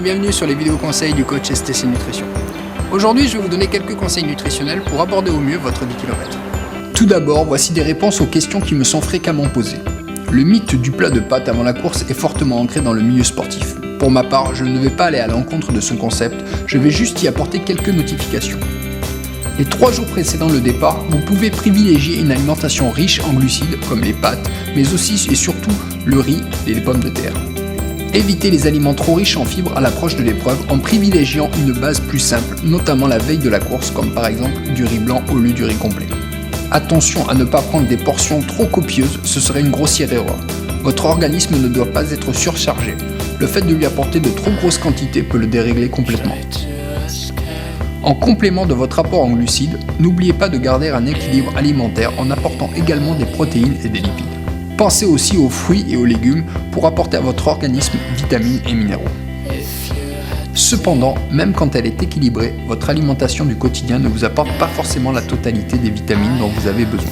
bienvenue sur les vidéos conseils du coach STC Nutrition. Aujourd'hui, je vais vous donner quelques conseils nutritionnels pour aborder au mieux votre 10 km. Tout d'abord, voici des réponses aux questions qui me sont fréquemment posées. Le mythe du plat de pâtes avant la course est fortement ancré dans le milieu sportif. Pour ma part, je ne vais pas aller à l'encontre de ce concept, je vais juste y apporter quelques notifications. Les 3 jours précédant le départ, vous pouvez privilégier une alimentation riche en glucides comme les pâtes, mais aussi et surtout le riz et les pommes de terre. Évitez les aliments trop riches en fibres à l'approche de l'épreuve en privilégiant une base plus simple, notamment la veille de la course, comme par exemple du riz blanc au lieu du riz complet. Attention à ne pas prendre des portions trop copieuses, ce serait une grossière erreur. Votre organisme ne doit pas être surchargé. Le fait de lui apporter de trop grosses quantités peut le dérégler complètement. En complément de votre apport en glucides, n'oubliez pas de garder un équilibre alimentaire en apportant également des protéines et des lipides. Pensez aussi aux fruits et aux légumes pour apporter à votre organisme vitamines et minéraux. Cependant, même quand elle est équilibrée, votre alimentation du quotidien ne vous apporte pas forcément la totalité des vitamines dont vous avez besoin.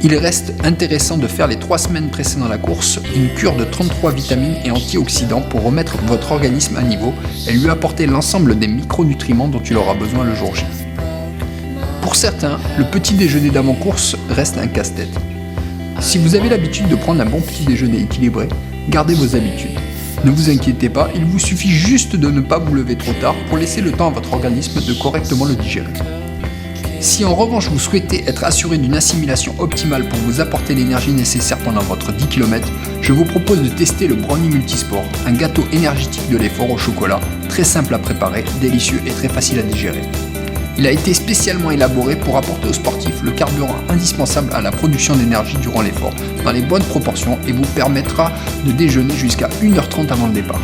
Il reste intéressant de faire les 3 semaines précédant la course une cure de 33 vitamines et antioxydants pour remettre votre organisme à niveau et lui apporter l'ensemble des micronutriments dont il aura besoin le jour J. Pour certains, le petit déjeuner d'avant-course reste un casse-tête. Si vous avez l'habitude de prendre un bon petit déjeuner équilibré, gardez vos habitudes. Ne vous inquiétez pas, il vous suffit juste de ne pas vous lever trop tard pour laisser le temps à votre organisme de correctement le digérer. Si en revanche vous souhaitez être assuré d'une assimilation optimale pour vous apporter l'énergie nécessaire pendant votre 10 km, je vous propose de tester le Brownie Multisport, un gâteau énergétique de l'effort au chocolat, très simple à préparer, délicieux et très facile à digérer. Il a été spécialement élaboré pour apporter aux sportifs le carburant indispensable à la production d'énergie durant l'effort, dans les bonnes proportions et vous permettra de déjeuner jusqu'à 1h30 avant le départ.